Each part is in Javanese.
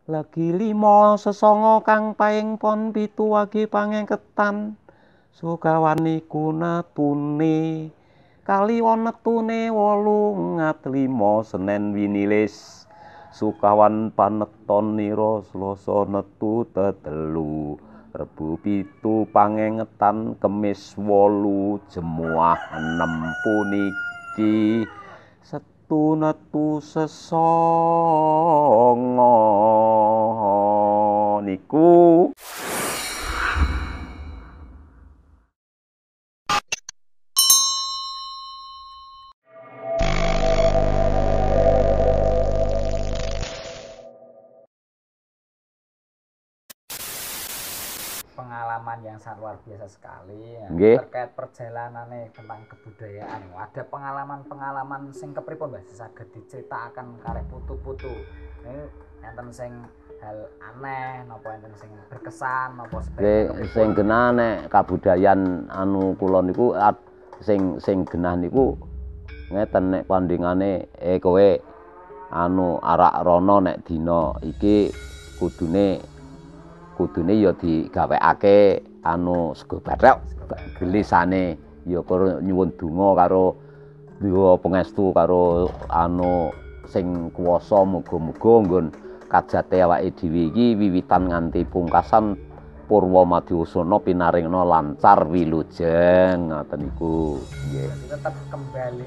Legi 5 sesanga kang paing pon 7 wage pangengketan. Sukawan iku netune kaliwon netune 8 ngat 5 Senen winilis. Sukawan paneton nira Selasa netu tetelu. Rebu 7 pangengketan Kemis 8 Jemuah 6 puniki. Setu netu sesanga niku pengalaman yang sangat luar biasa sekali ya. Terkait perjalanannya tentang kebudayaan. Ada pengalaman-pengalaman sing kepripun Mbah saged diceritakan karek putu-putu. Ini enten sing hal aneh napa enten sing berkesan napa sebagai sing genah nek kabudayan anu kula niku sing genah niku ngeten nek pandingane kowe anu arak rono nek dina iki kudune ya digawekake anu sego bathok gelisane ya karo nyuwun donga karo nyuwun pangestu karo anu sing kuwasa muga-muga nggon kajate awake dhewe iki wiwitan nganti pungkasan Purwa Madyusana pinaringna lancar wilujeng ngoten niku nggih. Tetap kembali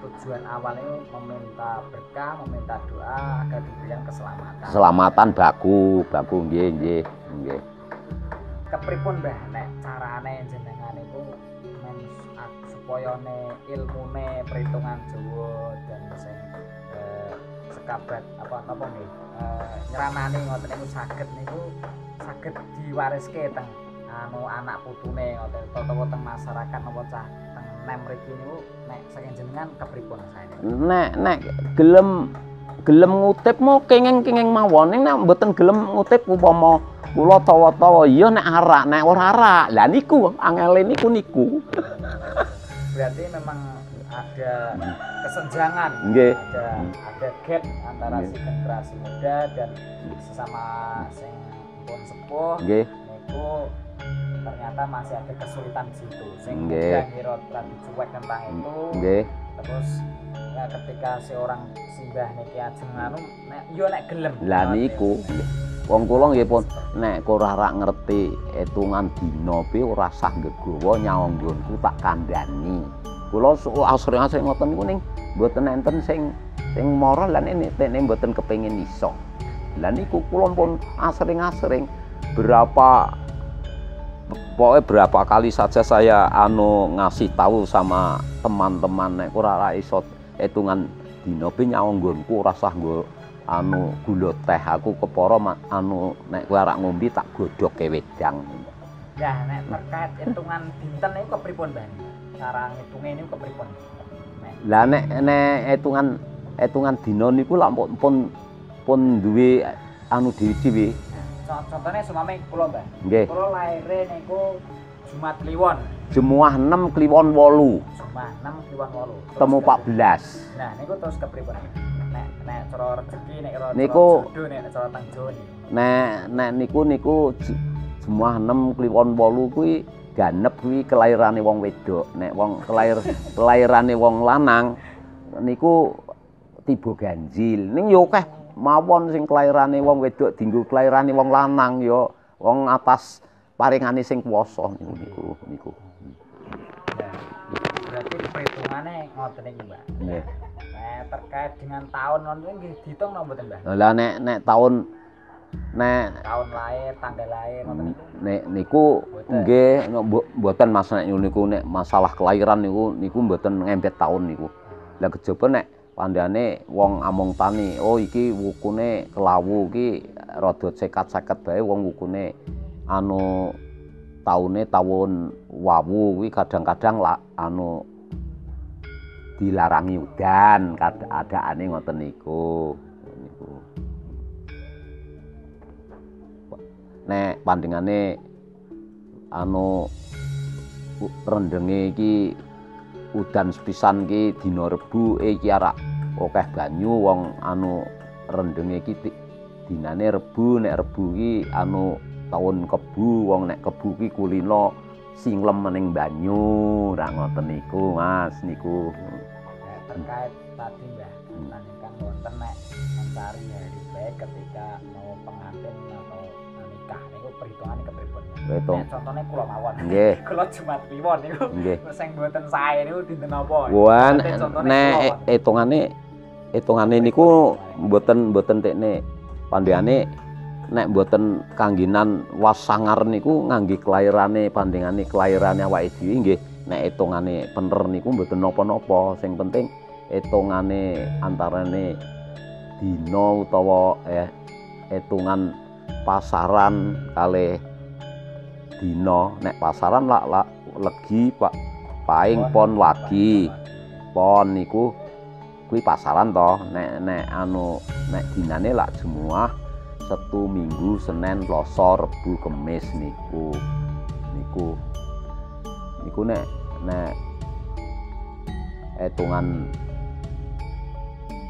tujuan awalnya meminta berkah, meminta doa agar diberikan keselamatan. Keselamatan baku nggih. Kepripun Mbah nek carane jenengan niku supaya ilmune perhitungan Jawa dan sing sekabat apa nggih nyranani ngoten niku saged diwariske teng anu anak putune ngoten utawa teng masyarakat napa cah teng nem mriki niku nek saking jenengan kepripun saene? Nek gelem ngutip mu kenging mawon nek mboten gelem ngutip upama kula tawa-tawa iya nek arak nek ora arak. Lah niku angele niku. Berarti memang ada kesenjangan, nggih. Ada gap antara si generasi muda dan sesama sing pun sepuh. Nggih. Niku ternyata masih ada kesulitan di situ. Sing muda ngira terlalu cuek tentang itu. Nggih. Terus ya ketika seorang simbah niki ajeng anu nek yo nek gelem. Lah niku wong kula nggih pun nek ora ngerti etungan dina pe ora sah nggawa nyawa nggonku tak kandhani. Kula asring-asring ngoten niku ning mboten enten sing moral lan nek mboten kepengin iso. Lah niku kula pun asring-asring berapa kali saja saya ngasih tahu sama teman-teman nek ora iso etungan dina pe nyawa nggonku ora sah nggo gula teh aku kepara nek kowe arek ngombe tak godhoke wedang. Ya nek terkait hitungan dinten niku kepripun Mbah? Cara ngitunge niku kepripun? Lah nek etungan dina niku lak pun duwe dhewe-dhewe. Contohnya sumame kula Mbah. Nggih. Kula laire niku Jumat Kliwon. Jemuah 6 Kliwon 8. Jemuah 6 Kliwon 8. Temu 14. Nah niku terus kepripun? Nek cara rezeki nek cara niku jodoh nek cara teng Jawa niku. Nek niku Jemuah 6 Kliwon 8 kuwi ganep kuwi kelairane wong wedok. Nek wong kelairane wong lanang niku tiba ganjil. Ning yo akeh mawon sing kelairane wong wedok dinggo kelairane wong lanang ya wong atas paringane sing kuwasa niku. Berarti perhitungane ngoten iki, Mbak. Nggih. Nek terkait dengan tahun ngoten nggih diitung napa mboten, Mbak? Lah nek tahun lahir, tanggal lahir ngoten niku. Nek niku nggih mboten Mas nek niku nek masalah kelahiran niku mboten ngempet tahun niku. Lah kejaba nek pandane wong among tani, oh iki wukune kelawu iki rada cekat-ceket bae wong wukune taune tahun wawu kuwi kadang-kadang dilarangi udan keadaane ngoten niku. Nek pandingane rendenge iki udan sepisan iki dina Rebu iki arak akeh banyu wong rendenge iki dinane Rebu, nek Rebu ki anu taun kebu, wong nek kebu ki kulino singlem ning banyu, ra ngoten niku Mas niku. Terkait tadi Mbah, kan wonten nek mencari hari baik ketika mau pengantin atau nikah niku perhitungannya kepripun? Hitung. Contohnya kula mawon. Nggih. Kula Jumat Kliwon niku. Nggih. Sing mboten sae niku dinten napa? Wah, nek hitungane niku mboten tekne pandhengane nek mboten kangginan wasangar niku ngangge kelairane pandhengane kelairane awake dhewe nggih nek hitungane bener niku mboten napa-napa sing penting hitungane antarane dina utawa hitungan pasaran kalih dina nek pasaran lak legi Pak paing pon wagi pon niku kuwi pasaran to nek dinane lak Jumat Sabtu Minggu Senin Selasa Rebu Kemis niku nek hitungan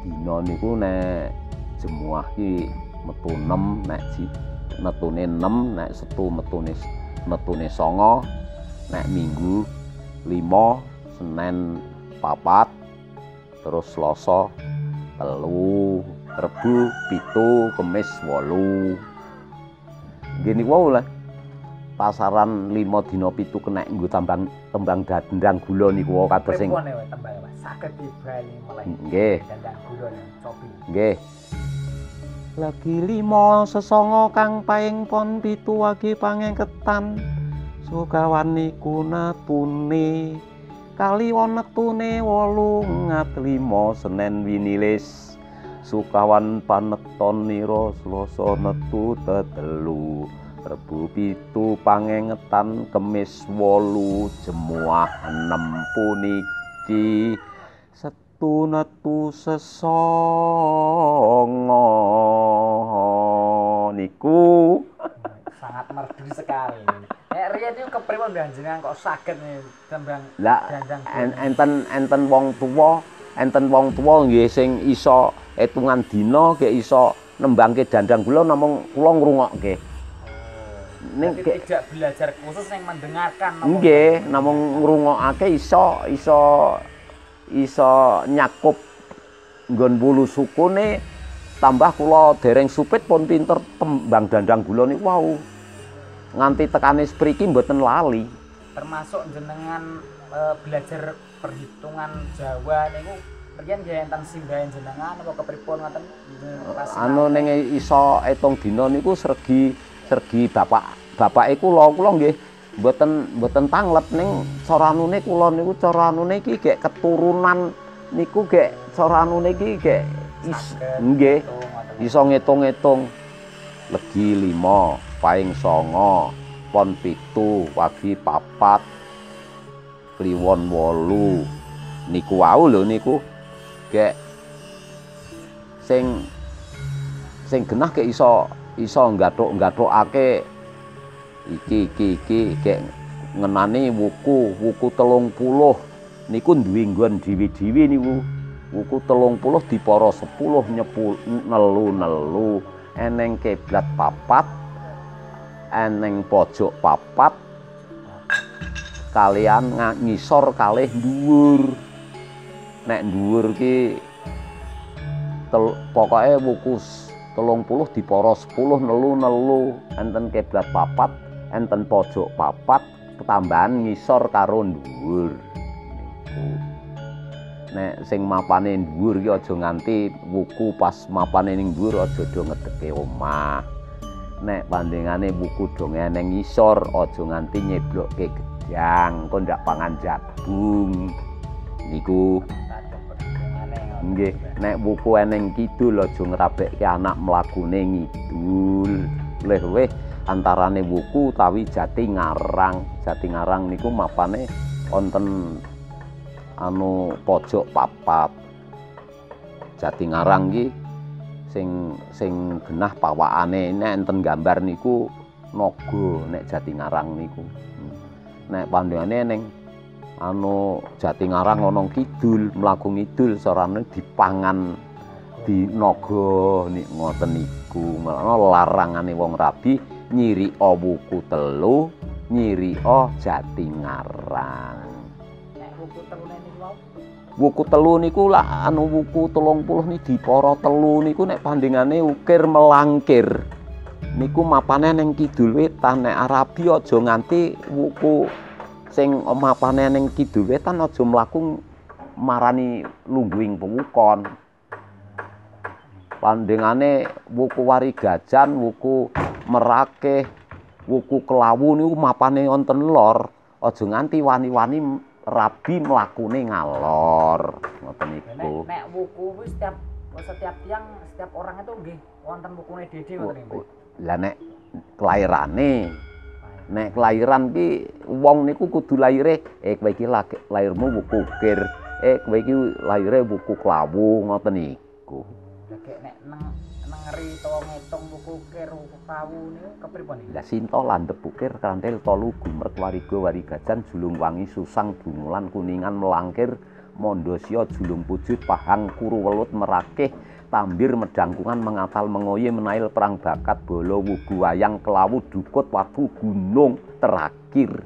dina niku nek Jumat ki metu 6 nek metune 6 nek Setu metune 9 nek Minggu 5 Senin 4 terus Selasa 3 Rebu 7 Kemis 8 gini wae lah pasaran 5 dina 7 kena nggo tembang dandang gula niku wae kados sing saged dibali mulai nggih dandang gula cobi nggih lagi 5 sesanga kang paing pon 7 wagi pangengketan sukawan niku natune kali wonetune 8 ngat 5 Senin winilis sukawan paneton nira Selasa netu tetelu Rebu 7 pangengetan Kemis 8 Jemuah 6 puniki Setu netu sesanga niku sangat merdu sekali. Riyen itu kepripun panjenengan kok saged tembang dandang enten wong tuwa nggih sing iso hitungan dina ge iso nembangke dandang kula namung kula ngrungokke. Ning tidak belajar khusus yang mendengarkan nggih namung ngrungokake iso nyakup nggon wulu sukune tambah kula dereng supit pun pinter tembang dandang kula niku wau. Nganti tekane spriki mboten lali. Termasuk jenengan belajar perhitungan Jawa niku riyen nggih enten simbahe jenengan apa kepripun ngoten anu ning iso etung dina niku sergi bapake kula nggih mboten tanglet ning cara anune kula niku cara anune iki gek keturunan niku gek cara anune iki gek nggih iso ngitung-ngitung legi 5 paing 9 pon 7 wagi 4 kliwon 8 niku wau lho niku gek sing genah gek iso nggathuk-nggathukake iki gek ngenani wuku 30 niku duwe nggon dhewe-dhewe niku wuku 30 dipara 10 nelu eneng kiblat 4 eneng pojok 4 kalian ngisor kalih dhuwur nek dhuwur ki pokoke wuku 30 dipara 10 nelu enten kiblat 4 enten pojok 4 ketambahan ngisor karo dhuwur niku nek sing mapane dhuwur ki aja nganti wuku pas mapane ning dhuwur aja do ngedeke omah nek bandingane wuku do eneng ngisor aja nganti nyeblokke gedang kok ndak pangan jabung niku nggih nek wuku eneng kidul aja ngrabekke anak mlakune ngidul luwih antarane wuku utawi jati ngarang niku mapane wonten anu pojok 4 jati ngarang iki sing genah pawakane nek enten gambar niku naga nek jati ngarang niku nek pandhengane ning anu jati ngarang ana kidul mlaku ngidul sarane dipangan di naga nik ngoten niku iku menawa larangane wong rabi nyirika wuku telu nyirika Jatingarang. Nek wuku telune niku wau Wuku telu niku lah anu wuku 30 ni dipara telu niku nek bandingane ukir melangkir niku mapane ning kidul wetan. Nek Arabi aja nganti wuku sing mapane ning kidul wetan aja mlaku marani lungguhing pewukon. Pandingane wuku Warigajan, wuku Merakeh, wuku Kelawu niku mapane wonten lor, aja nganti wani-wani rabi mlakune ngalor. Ngoten niku. Nek wuku kuwi setiap tiang, setiap orang itu nggih wonten wukune dhewe ngoten niku. Lah nek kelahiran ki wong niku kudu laire kowe iki lairmu wuku ukir, kowe iki laire wuku Kelawu ngoten niku. Lek nek nengeri utawa ngitung wuku ukir, wuku Kelawu niku kepripun iki? Lah Sinta landhep ukir kanthil tolu gumrek wariga warigajan julung wangi susang bungulan kuningan melangkir mondosya julung pujut pahang kuru welut merakeh tambir medangkungan mengatal mengoye menail perang bakat bolo wugu wayang Kelawu dukut watu gunung terakhir.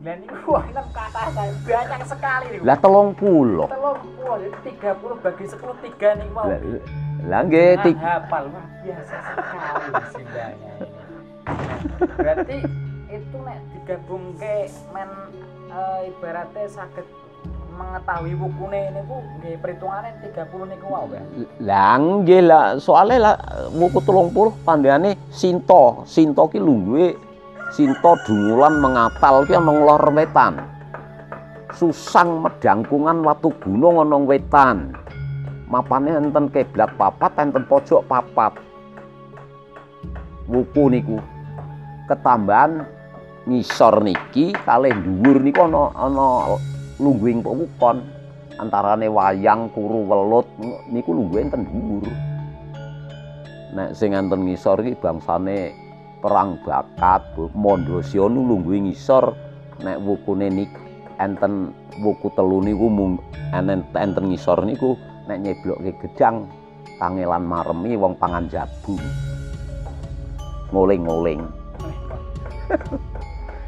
Lah niku wonten kathah banyak sekali niku. Lah 30. 30 bagi 10 3 niku mau. Lah nggih hafal wah biasa sekali simbahnya ini. Berarti itu nek digabungke men ibaratnya saged mengetahui wukune niku nggih perhitungane 30 niku wae ya. Lah nggih lah soalé lah wuku 30 pandheane Sinta. Sinta ki lungguhe Sinta dungulan mengatal ki ana lor wetan. Susang medangkungan watu gunung ana wetan. Mapane enten kiblat papat enten pojok papat. Wuku niku ketambahan ngisor niki kalih dhuwur niku ana lungguhing pewukon antarane wayang kuru welut niku lungguhe enten dhuwur. Nek sing enten ngisor iki bangsane perang bakat mondosya nu lungguhe ngisor. Nek wukune niku enten wuku telu niku enten ngisor niku nek nyeblokke gedang kangelan maremi wong pangan jabu ngoling-ngoling.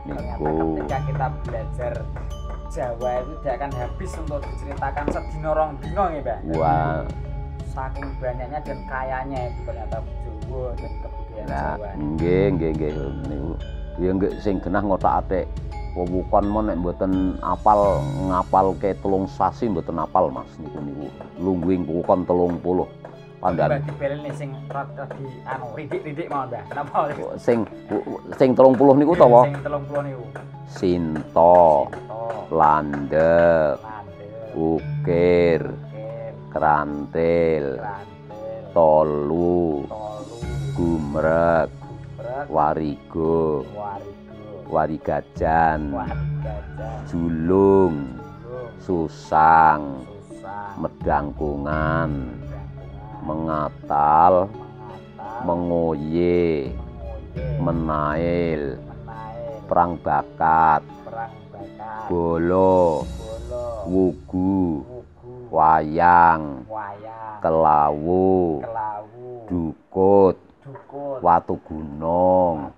Niku ketika kita belajar Jawa itu tidak akan habis untuk diceritakan sedina rong dina nggih, Mbak. Wah, saking banyaknya dan kayanya itu ternyata Jawa dan kebudayaan Jawa. Nggih niku. Ya nggih sing genah ngotak-atik wewukon mon nek mboten apal ngapalke 3 sasi mboten apal Mas niku lungguhing wewukon 30 pandhan. Dibeleni sing rada di anu ridik-ridik mawon Mbah. Napa sing 30 niku to apa? Sing 30 niku. Sinta, landhep, ukir, krantil, tolu, gumrek, wariga, warigajan, julung, susang, medangkungan, mengatal, mengoye, menail, perang bakat, bolo, wugu, wayang, Kelawu, dukut, watu gunung.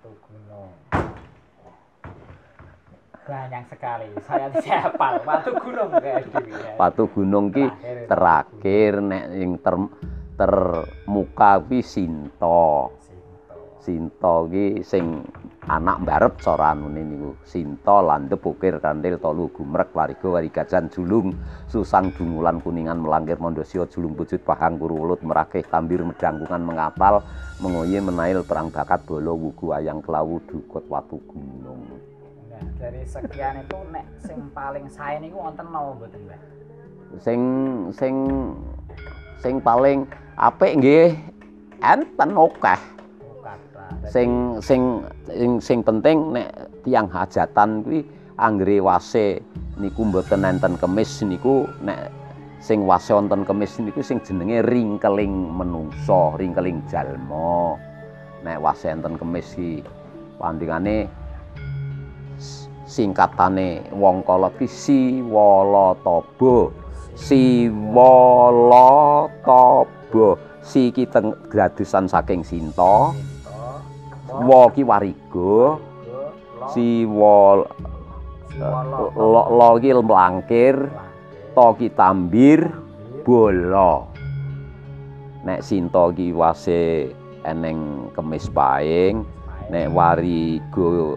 Banyak sekali. Saya tidak hafal. Watu gunung kayak dhewe. Watu gunung ki terakhir nek ing termuka kuwi Sinta. Sinta ki sing anak mbarep cara anune niku. Sinta landhep ukir kanthil tolu gumrek wariga warigajan julung susang dungulan kuningan melangkir mondosya julung pujut pahang kuru welut merakeh tambir medangkungan mengapal mengoye menail perang bakat bolo wugu wayang Kelawu dukut watu gunung. Nah, dari sekian itu nek sing paling sae niku wonten napa mboten, Mbah? Sing paling apik nggih enten akeh. Sing penting nek tiyang hajatan kuwi anggere wase niku mboten enten kemis niku nek sing wase wonten kemis niku sing jenenge ringkeling menungsa, ringkeling jalma. Nek wase enten kemis iki pandingane singkatane wong kala ki Siwalataba. Siwalataba Si ki gradusan saking Sinta. Sinta. Wa ki Wariga. Si wa lo ki Mlangkir. To ki Tambir. Bolo. Nek Sinta ki wase eneng Kemis Paing. Nek Wariga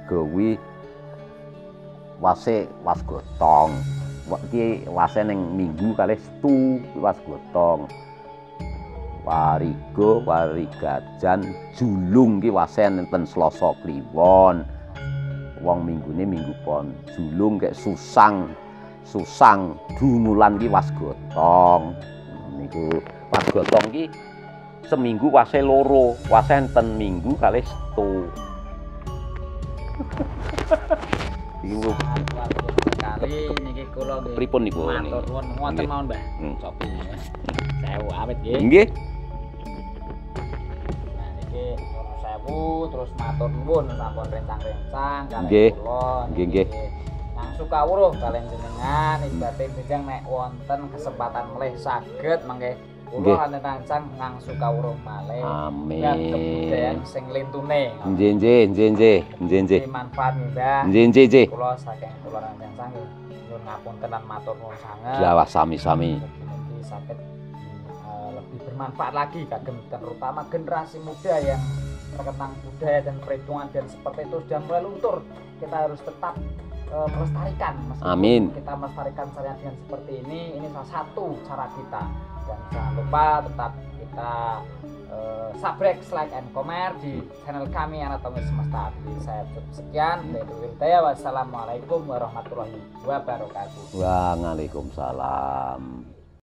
kuwi wase Was Gotong. Iki wase ning Minggu kalih Setu Was Gotong. Wariga, Warigajan, Julung ki wase enten Selasa Kliwon. Wong Minggune Minggu Pon. Julung kek Susang. Dumulan ki Was Gotong. Niku Was Gotong ki seminggu wase loro, wase enten Minggu kalih Setu. Iku sekali niki kula nggih. Pripun niku? Matur nuwun ngoten mawon, Mbah. Cobi. Sewu awet nggih. Nggih. Nah niki nyuwun sewu terus matur nuwun sampun rencang-rencang Nggih. kalih kula. Nggih. Nang Sukawuruh kalian jenengan ibate bidang nek wonten kesempatan melih saged mangke kula lan rancang nang Sukawuruh malih. Amin. Dan kebudayaan sing lintune. Nggih. Manfaat Mbah. Nggih. Kula saking kula rancang sanggih nyuwun ngapunten lan matur nuwun sanget. Jawah sami-sami. Mugi saged lebih bermanfaat lagi kagem terutama generasi muda yang terkenang budaya dan perhitungan dan seperti itu sudah mulai luntur. Kita harus tetap melestarikan. Amin. Kita melestarikan syariat dengan seperti ini salah satu cara kita. Dan jangan lupa tetap kita subscribe, like, and comment di channel kami Anatomi Semesta. Saya cukup sekian. Wassalamualaikum warahmatullahi wabarakatuh. Waalaikumsalam.